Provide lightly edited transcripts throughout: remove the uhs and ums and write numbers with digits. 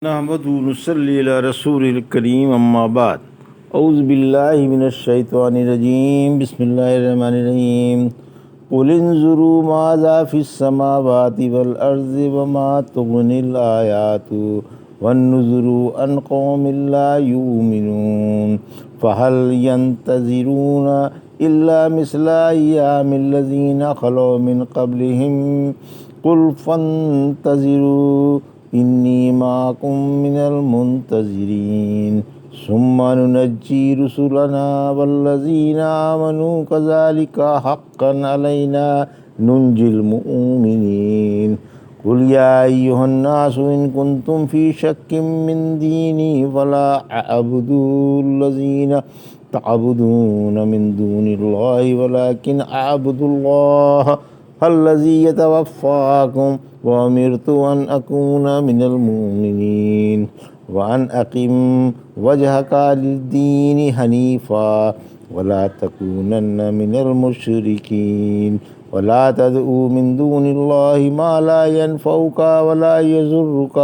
نحمدہ ونصلی علی رسول الکریم اما بعد اعوذ باللہ من الشیطان الرجیم بسم اللہ الرحمن الرحیم قل انظروا ماذا فی السماوات والارض وما تغنی الآیات والنذر عن قوم لا یؤمنون فهل ينتظرون الا مثل ایام الذین خلوا من قبلهم قل فانتظروا انی معکم من المنتظرین ثم ننجی رسلنا والذین آمنوا کذالک حقا علینا ننجی المؤمنین قل یا ایہا الناس ان کنتم فی شک من دینی فلا اعبد الذین تعبدون من دون اللہ ولکن اعبد اللہ الذی یتوفاکم وَأُمِرْتُ أَنْ أَكُونَ مِنَ الْمُؤْمِنِينَ وَأَنْ أَقِمْ وَجْهَكَ لِلدِّينِ حَنِيفًا وَلَا تَكُونَنَّ مِنَ الْمُشْرِكِينَ وَلَا تَدْعُوا مِن دُونِ اللَّهِ مَا لَا يَنفَعُكَ وَلَا يَضُرُّكَ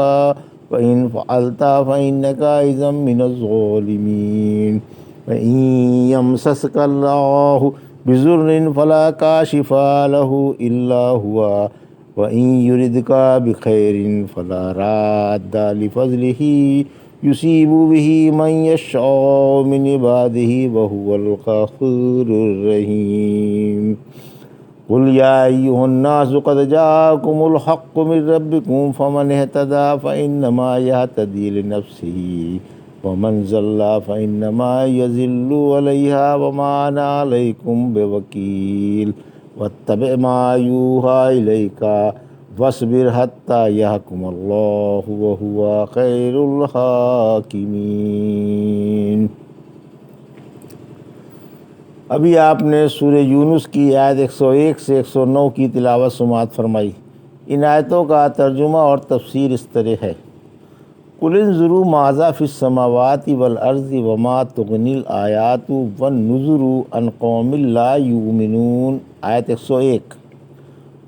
وَإِنْ فَعَلْتَ فَإِنَّكَ إِذًا مِنَ الظَّالِمِينَ وَإِنْ يَمْسَسْكَ اللَّهُ بِضُرٍّ فَلَا كَاشِفَ لَهُ إِلَّا هُوَ وَإِن يُرِدْكَ بِخَيْرٍ فَلَا رَادَّ لِفَضْلِهِ يُصِيبُ بِهِ مَن يَشَاءُ مِنْ عِبَادِهِ وَهُوَ الْغَفُورُ الرَّحِيمُ قُلْ يَا أَيُّهَا النَّاسُ قَدْ جَاءَكُمُ الْحَقُّ مِنْ رَبِّكُمْ فَمَنِ اهْتَدَىٰ فَإِنَّمَا يَهْتَدِي لِنَفْسِهِ وَمَنْ ضَلَّ فَإِنَّمَا يَضِلُّ عَلَيْهَا وَمَا أَنَا عَلَيْكُمْ بِوَكِيلٍ واتبع ما یوحی الیک واصبر حتی یحکم اللہ وہو خیر الحاکمین۔ ابھی آپ نے سورہ یونس کی آیت 101 سے 109 کی تلاوت سماعت فرمائی۔ ان آیتوں کا ترجمہ اور تفسیر اس طرح ہے: قل انظروا ماذا فی السماوات والارض وما تغنی الآیات والنذر عن قوم لا یؤمنون۔ آیت 101: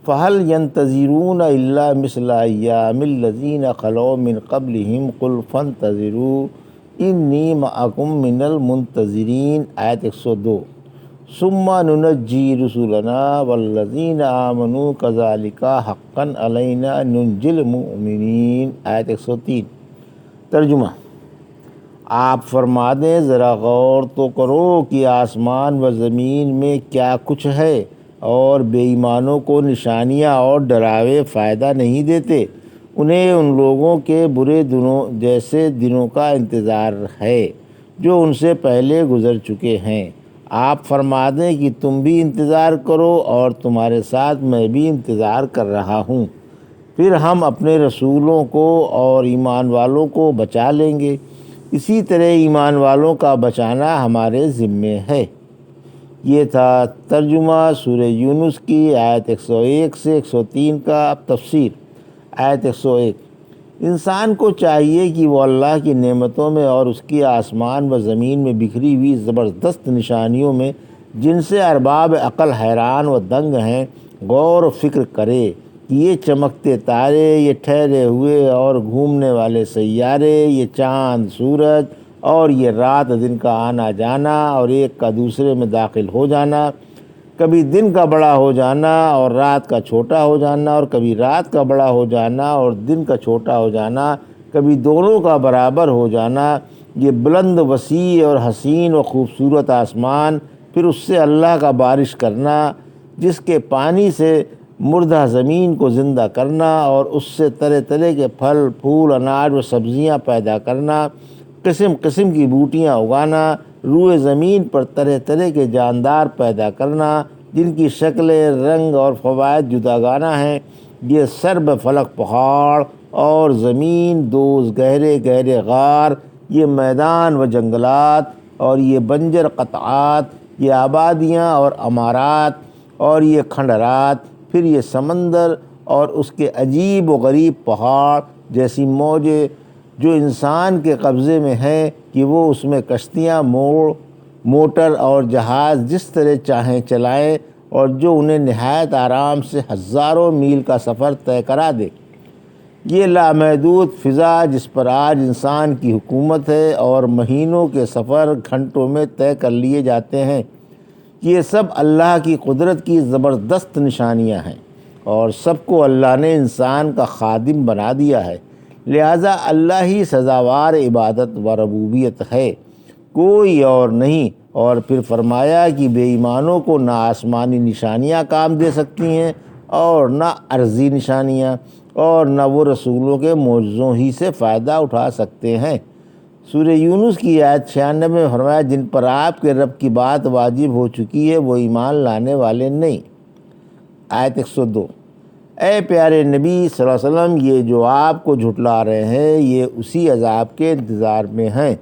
فہل ینتظرون الا مثل ایام الذین خلوا من قبلہم قل فانتظروا انی معکم من المنتظرین۔ آیت 102: ثم ننجی رسلنا والذین آمنوا کذالک حقا علینا ننجی المؤمنین۔ آیت 103۔ ترجمہ: آپ فرما دیں ذرا غور تو کرو کہ آسمان و زمین میں کیا کچھ ہے، اور بے ایمانوں کو نشانیاں اور ڈراوے فائدہ نہیں دیتے۔ انہیں ان لوگوں کے برے دنوں جیسے دنوں کا انتظار ہے جو ان سے پہلے گزر چکے ہیں۔ آپ فرما دیں کہ تم بھی انتظار کرو اور تمہارے ساتھ میں بھی انتظار کر رہا ہوں، پھر ہم اپنے رسولوں کو اور ایمان والوں کو بچا لیں گے۔ اسی طرح ایمان والوں کا بچانا ہمارے ذمے ہے۔ یہ تھا ترجمہ سورہ یونس کی آیت 101 سے 103 کا۔ اب تفسیر۔ آیت 101: انسان کو چاہیے کہ وہ اللہ کی نعمتوں میں اور اس کی آسمان و زمین میں بکھری ہوئی زبردست نشانیوں میں، جن سے ارباب عقل حیران و دنگ ہیں، غور و فکر کرے کہ یہ چمکتے تارے، یہ ٹھہرے ہوئے اور گھومنے والے سیارے، یہ چاند، سورج اور یہ رات دن کا آنا جانا اور ایک کا دوسرے میں داخل ہو جانا، کبھی دن کا بڑا ہو جانا اور رات کا چھوٹا ہو جانا، اور کبھی رات کا بڑا ہو جانا اور دن کا چھوٹا ہو جانا، کبھی دونوں کا برابر ہو جانا، یہ بلند، وسیع اور حسین و خوبصورت آسمان، پھر اس سے اللہ کا بارش کرنا، جس کے پانی سے مردہ زمین کو زندہ کرنا اور اس سے طرح طرح کے پھل، پھول، اناج و سبزیاں پیدا کرنا، قسم قسم کی بوٹیاں اگانا، روئے زمین پر طرح طرح کے جاندار پیدا کرنا جن کی شکلیں، رنگ اور فوائد جداگانہ ہیں، یہ سرب فلک پہاڑ اور زمین دوز، گہرے گہرے غار، یہ میدان و جنگلات اور یہ بنجر قطعات، یہ آبادیاں اور عمارات اور یہ کھنڈرات، پھر یہ سمندر اور اس کے عجیب و غریب پہاڑ جیسی موجیں جو انسان کے قبضے میں ہیں کہ وہ اس میں کشتیاں، موٹر اور جہاز جس طرح چاہیں چلائیں، اور جو انہیں نہایت آرام سے ہزاروں میل کا سفر طے کرا دے۔ یہ لامحدود فضا جس پر آج انسان کی حکومت ہے اور مہینوں کے سفر گھنٹوں میں طے کر لیے جاتے ہیں، یہ سب اللہ کی قدرت کی زبردست نشانیاں ہیں، اور سب کو اللہ نے انسان کا خادم بنا دیا ہے، لہٰذا اللہ ہی سزاوار عبادت و ربوبیت ہے، کوئی اور نہیں۔ اور پھر فرمایا کہ بے ایمانوں کو نہ آسمانی نشانیاں کام دے سکتی ہیں اور نہ ارضی نشانیاں، اور نہ وہ رسولوں کے معجزوں ہی سے فائدہ اٹھا سکتے ہیں۔ سورہ یونس کی آیت 96 میں فرمایا جن پر آپ کے رب کی بات واجب ہو چکی ہے وہ ایمان لانے والے نہیں۔ آیت 102، اے پیارے نبی صلی اللہ علیہ وسلم، یہ جو آپ کو جھٹلا رہے ہیں یہ اسی عذاب کے انتظار میں ہیں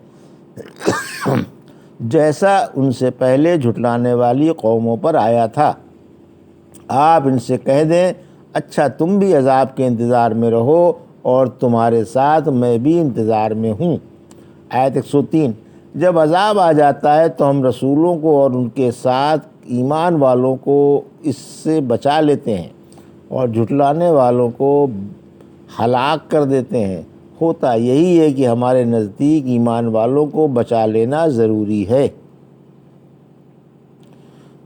جیسا ان سے پہلے جھٹلانے والی قوموں پر آیا تھا۔ آپ ان سے کہہ دیں اچھا تم بھی عذاب کے انتظار میں رہو اور تمہارے ساتھ میں بھی انتظار میں ہوں۔ آیت 103، جب عذاب آ جاتا ہے تو ہم رسولوں کو اور ان کے ساتھ ایمان والوں کو اس سے بچا لیتے ہیں اور جھٹلانے والوں کو ہلاک کر دیتے ہیں۔ ہوتا یہی ہے کہ ہمارے نزدیک ایمان والوں کو بچا لینا ضروری ہے۔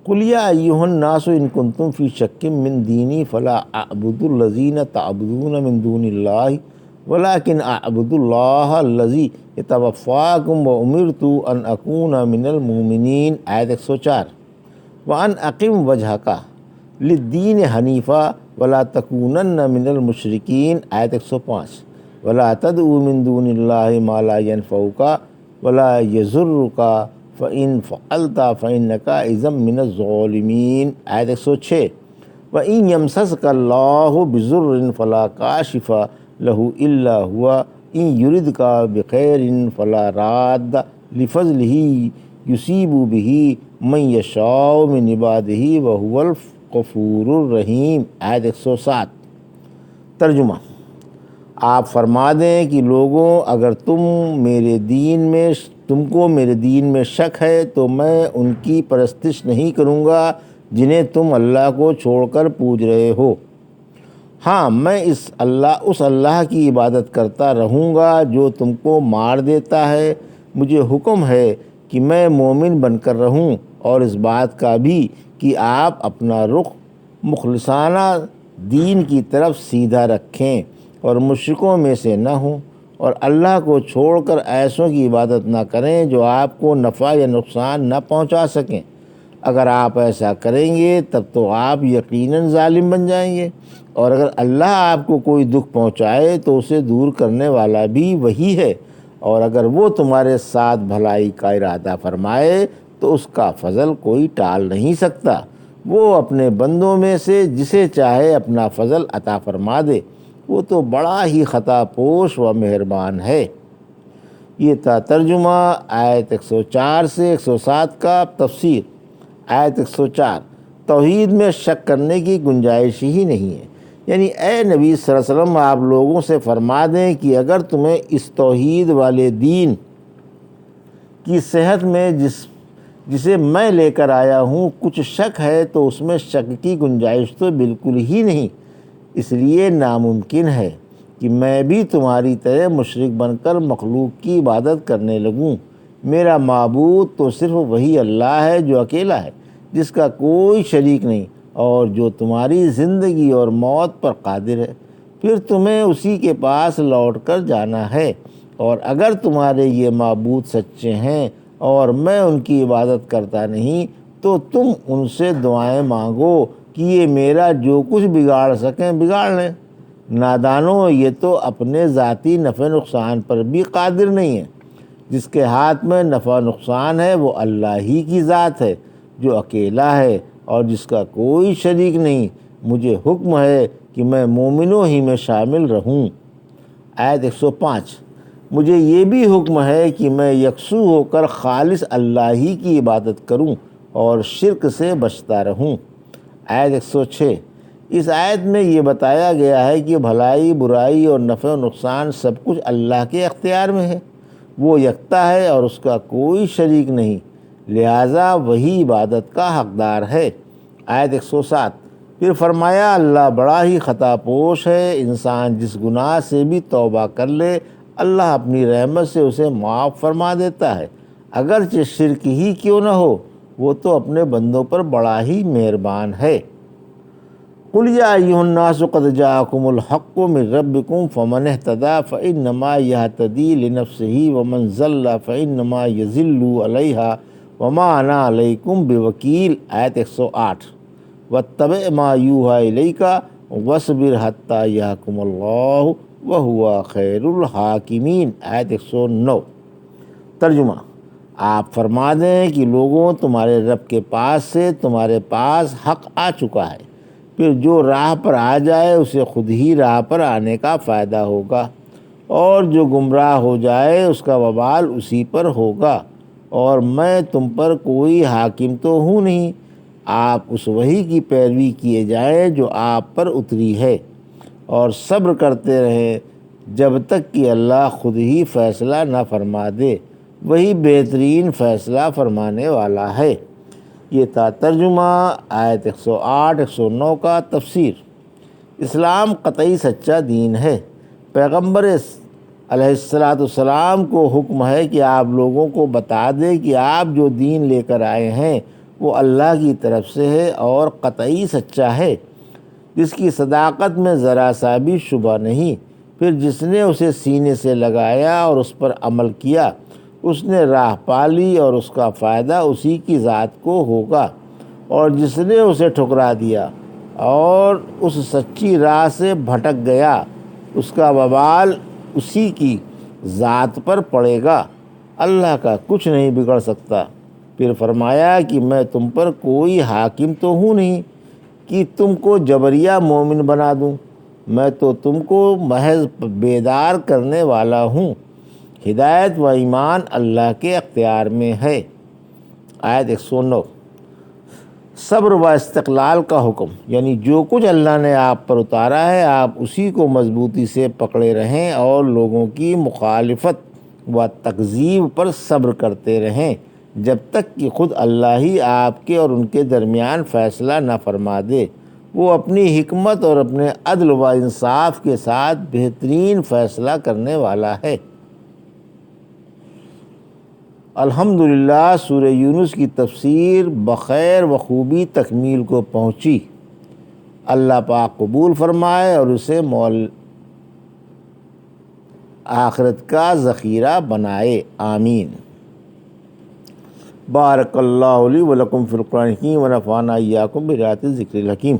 قُلْ يَا أَيُّهَا النَّاسُ إِن كُنتُمْ فِي شَكٍّ مِّن دِينِي فَلَا أَعْبُدُ الَّذِينَ تَعْبُدُونَ مِن دُونِ اللَّهِ وَلَٰكِنْ أَعْبُدُ اللَّهَ الَّذِي يَتَوَفَّاكُمْ وَأُمِرْتُ أَنْ أَكُونَ مِنَ الْمُؤْمِنِينَ۔ آیت 104، وَأَنْ أَقِمْ وَجْهَكَ لِلدِّينِ حَنِيفًا وَلَا تَكُونَنَّ مِنَ الْمُشْرِكِينَ۔ آیت 105، وَلَا تَدْعُ مِن دُونِ اللَّهِ مَا لَا يَنفَعُكَ وَلَا يَضُرُّكَ فَإِن فَعَلْتَ فَإِنَّكَ إِذًا مِّنَ الظَّالِمِينَ۔ آیت 106، وَإِن يَمْسَسْكَ اللَّهُ بِضُرٍّ فَلَا كَاشِفَ لَهُ إِلَّا هُوَ إِن يُرِدْكَ بِخَيْرٍ فَلَا رَادَّ لِفَضْلِهِ يُصِيبُ بِهِ مَن يَشَاءُ مِنْ عِبَادِهِ وَهُوَ الْغَفُورُ الرَّحِيمُ۔ آیت 107۔ ترجمہ، آپ فرما دیں کہ لوگوں اگر تم کو میرے دین میں شک ہے تو میں ان کی پرستش نہیں کروں گا جنہیں تم اللہ کو چھوڑ کر پوج رہے ہو۔ ہاں، میں اس اللہ کی عبادت کرتا رہوں گا جو تم کو مار دیتا ہے۔ مجھے حکم ہے کہ میں مومن بن کر رہوں، اور اس بات کا بھی کہ آپ اپنا رخ مخلصانہ دین کی طرف سیدھا رکھیں اور مشرکوں میں سے نہ ہوں، اور اللہ کو چھوڑ کر ایسوں کی عبادت نہ کریں جو آپ کو نفع یا نقصان نہ پہنچا سکیں۔ اگر آپ ایسا کریں گے تب تو آپ یقیناً ظالم بن جائیں گے، اور اگر اللہ آپ کو کوئی دکھ پہنچائے تو اسے دور کرنے والا بھی وہی ہے، اور اگر وہ تمہارے ساتھ بھلائی کا ارادہ فرمائے تو اس کا فضل کوئی ٹال نہیں سکتا۔ وہ اپنے بندوں میں سے جسے چاہے اپنا فضل عطا فرما دے، وہ تو بڑا ہی خطا پوش و مہربان ہے۔ یہ تھا ترجمہ آیت 104 سے 107 کا۔ تفسیر۔ آیت 104، توحید میں شک کرنے کی گنجائش ہی نہیں ہے، یعنی اے نبی صلی اللہ علیہ وسلم آپ لوگوں سے فرما دیں کہ اگر تمہیں اس توحید والے دین کی صحت میں جسے میں لے کر آیا ہوں کچھ شک ہے تو اس میں شک کی گنجائش تو بالکل ہی نہیں، اس لیے ناممکن ہے کہ میں بھی تمہاری طرح مشرک بن کر مخلوق کی عبادت کرنے لگوں۔ میرا معبود تو صرف وہی اللہ ہے جو اکیلا ہے، جس کا کوئی شریک نہیں، اور جو تمہاری زندگی اور موت پر قادر ہے، پھر تمہیں اسی کے پاس لوٹ کر جانا ہے۔ اور اگر تمہارے یہ معبود سچے ہیں اور میں ان کی عبادت کرتا نہیں تو تم ان سے دعائیں مانگو کہ یہ میرا جو کچھ بگاڑ سکیں بگاڑ لیں۔ نادانوں، یہ تو اپنے ذاتی نفع نقصان پر بھی قادر نہیں ہے۔ جس کے ہاتھ میں نفع نقصان ہے وہ اللہ ہی کی ذات ہے جو اکیلا ہے اور جس کا کوئی شریک نہیں۔ مجھے حکم ہے کہ میں مومنوں ہی میں شامل رہوں۔ آیت 105، مجھے یہ بھی حکم ہے کہ میں یکسو ہو کر خالص اللہ ہی کی عبادت کروں اور شرک سے بچتا رہوں۔ آیت 106، اس آیت میں یہ بتایا گیا ہے کہ بھلائی برائی اور نفع و نقصان سب کچھ اللہ کے اختیار میں ہے، وہ یکتا ہے اور اس کا کوئی شریک نہیں، لہٰذا وہی عبادت کا حقدار ہے۔ آیت 107، پھر فرمایا اللہ بڑا ہی خطا پوش ہے، انسان جس گناہ سے بھی توبہ کر لے اللہ اپنی رحمت سے اسے معاف فرما دیتا ہے، اگرچہ شرک ہی کیوں نہ ہو، وہ تو اپنے بندوں پر بڑا ہی مہربان ہے۔ قل یا ایھا الناس قد جاءکم الحق من ربکم فمن اہتدی فانما یہتدی لنفسہ ومن ضل فانما یضل علیہا وما انا علیکم بوکیل، آیت 108۔ واتبع ما یوحی الیک واصبر حتی یحکم اللہ وہو خیر الحاکمین، آیت 109۔ ترجمہ: آپ فرما دیں کہ لوگوں، تمہارے رب کے پاس سے تمہارے پاس حق آ چکا ہے، پھر جو راہ پر آ جائے اسے خود ہی راہ پر آنے کا فائدہ ہوگا، اور جو گمراہ ہو جائے اس کا وبال اسی پر ہوگا، اور میں تم پر کوئی حاکم تو ہوں نہیں۔ آپ اس وحی کی پیروی کیے جائیں جو آپ پر اتری ہے، اور صبر کرتے رہیں جب تک کہ اللہ خود ہی فیصلہ نہ فرما دے، وہی بہترین فیصلہ فرمانے والا ہے۔ یہ تھا ترجمہ آیت 108 109 کا۔ تفسیر: اسلام قطعی سچا دین ہے۔ پیغمبر علیہ السلام کو حکم ہے کہ آپ لوگوں کو بتا دیں کہ آپ جو دین لے کر آئے ہیں وہ اللہ کی طرف سے ہے اور قطعی سچا ہے، جس کی صداقت میں ذرا سا بھی شبہ نہیں۔ پھر جس نے اسے سینے سے لگایا اور اس پر عمل کیا اس نے راہ پالی اور اس کا فائدہ اسی کی ذات کو ہوگا، اور جس نے اسے ٹھکرا دیا اور اس سچی راہ سے بھٹک گیا اس کا وبال اسی کی ذات پر پڑے گا۔ اللہ کا کچھ نہیں بگڑ سکتا۔ پھر فرمایا کہ میں تم پر کوئی حاکم تو ہوں نہیں کہ تم کو جبریہ مومن بنا دوں، میں تو تم کو محض بیدار کرنے والا ہوں۔ ہدایت و ایمان اللہ کے اختیار میں ہے، آیت 109۔ صبر و استقلال کا حکم، یعنی جو کچھ اللہ نے آپ پر اتارا ہے آپ اسی کو مضبوطی سے پکڑے رہیں اور لوگوں کی مخالفت و تکذیب پر صبر کرتے رہیں جب تک کہ خود اللہ ہی آپ کے اور ان کے درمیان فیصلہ نہ فرما دے۔ وہ اپنی حکمت اور اپنے عدل و انصاف کے ساتھ بہترین فیصلہ کرنے والا ہے۔ الحمدللہ سورہ یونس کی تفسیر بخیر و خوبی تکمیل کو پہنچی۔ اللہ پاک قبول فرمائے اور اسے آخرت کا ذخیرہ بنائے، آمین۔ بارک اللہ لی و لکم فی القرآن الحکیم و نفعنا ایاکم بآیات الذکر الحکیم۔